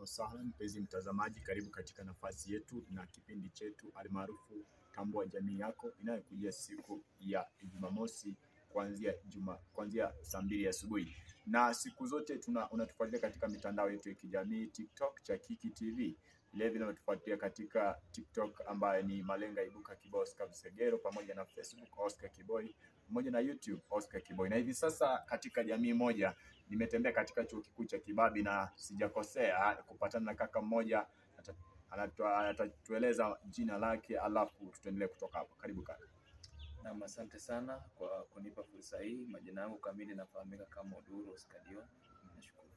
Wasahlan mpenzi mtazamaji, karibu katika nafasi yetu na kipindi chetu almaarufu Tambua Jamii Yako, inayokujia siku ya Jumamosi kuanzia saa 2 asubuhi. Na siku zote unatufuatilia katika mitandao yetu ya kijamii, TikTok cha Kiki TV. Vile vile unatufuatilia katika TikTok ambaye ni Malenga Ibuka Kiboi Oscar Msegero, pamoja na Facebook Oscar Kiboi, pamoja na YouTube Oscar Kiboi. Na hivi sasa katika jamii moja nimetembea katika chuo kikuu cha Kibabi na sijakosea kupatana na kaka mmoja, atatueleza jina lake alafu tutaendelea kutoka hapo. Karibu kaka. Na asante sana kwa kunipa fursa hii. Majina yangu kamili nafahamika kama Odoro Oscar Dion. Nashukuru.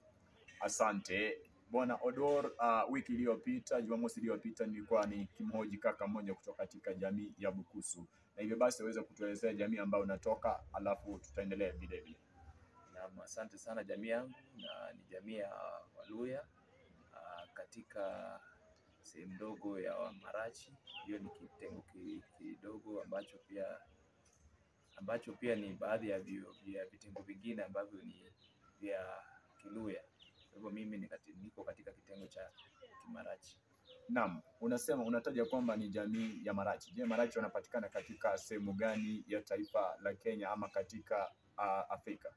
Asante Bwana Odor. Wiki iliyopita, Jumamosi iliyopita, nilikuwa nikimhoji kaka mmoja kutoka katika jamii ya Bukusu, na hivyo basi uweze kutuelezea jamii ambayo unatoka alafu tutaendelea vile vile. Na asante sana. Jamii yangu ni jamii ya Waluya katika sehemu ndogo ya Wamarachi. Hiyo ni kitengo kidogo ambacho pia ni baadhi ya vitengo vingine ambavyo ni vya Kiluya. Kwa hivyo mimi niko katika kitengo cha Kimarachi. Naam, unataja kwamba ni jamii ya Marachi. Je, Marachi wanapatikana katika sehemu gani ya taifa la Kenya ama katika Afrika?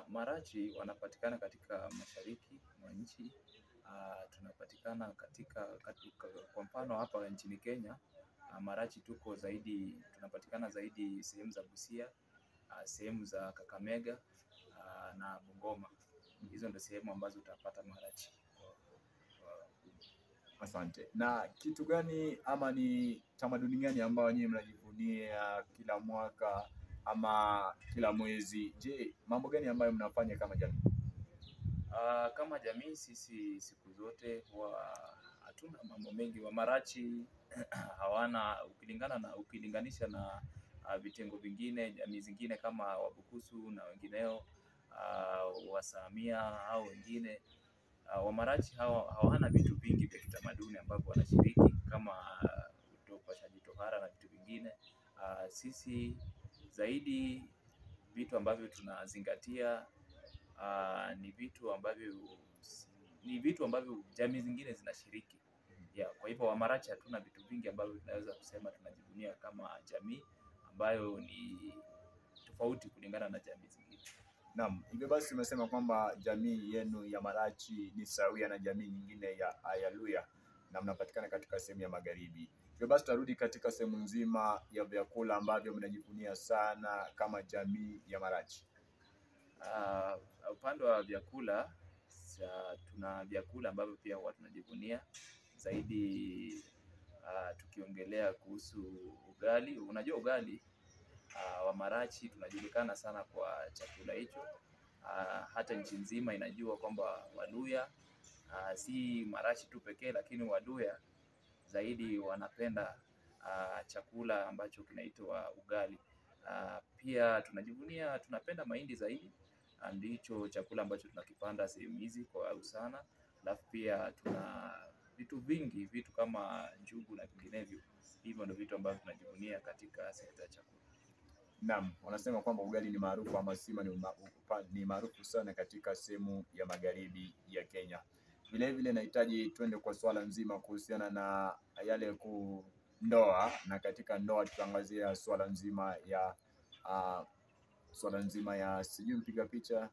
Marachi wanapatikana katika mashariki mwa nchi. Tunapatikana katika kwa mfano hapa nchini Kenya, Marachi tunapatikana zaidi sehemu za Busia, sehemu za Kakamega na Bungoma. Hizo ndio sehemu ambazo utapata Marachi. Asante. Na kitu gani ama ni tamaduni gani ambao nyinyi mnajivunia kila mwaka ama kila mwezi? Je, mambo gani ambayo mnafanya kama jamii? Kama jamii sisi siku zote hatuna mambo mengi. Wamarachi hawana, ukilinganisha na vitengo vingine, jamii zingine kama Wabukusu na wengineo, Wasamia au wengine. Wamarachi hawana vitu vingi vya kitamaduni ambavyo wanashiriki kama utopashaji tohara na vitu vingine. Sisi zaidi vitu ambavyo tunazingatia ni vitu ambavyo jamii zingine zinashiriki. Kwa hivyo Wamarachi hatuna vitu vingi ambavyo tunaweza kusema tunajivunia kama jamii ambayo ni tofauti kulingana na jamii zingine. Naam, hivyo basi umesema kwamba jamii yenu ya Marachi ni sawia na jamii nyingine ya Ayaluya na mnapatikana katika sehemu ya magharibi. Hivyo basi tarudi katika sehemu nzima ya vyakula ambavyo mnajivunia sana kama jamii ya Marachi. Upande wa vyakula, tuna vyakula ambavyo pia huwa tunajivunia zaidi. Tukiongelea kuhusu ugali, unajua ugali, Wamarachi tunajulikana sana kwa chakula hicho. Hata nchi nzima inajua kwamba Waluya si Marachi tu pekee, lakini Waluya zaidi wanapenda chakula ambacho kinaitwa ugali. Pia tunajivunia, tunapenda mahindi zaidi. Ndicho chakula ambacho tunakipanda sehemu hizi kwa usana. Alafu pia tuna vitu kama njugu na vinginevyo. Hivyo ndio vitu ambavyo tunajivunia katika sekta ya chakula. Naam, wanasema kwamba ugali ni maarufu ama sima ni maarufu sana katika sehemu ya magharibi ya Kenya. Vile vile nahitaji twende kwa swala nzima kuhusiana na yale ndoa, na katika ndoa tutaangazia swala nzima ya sijui mpiga picha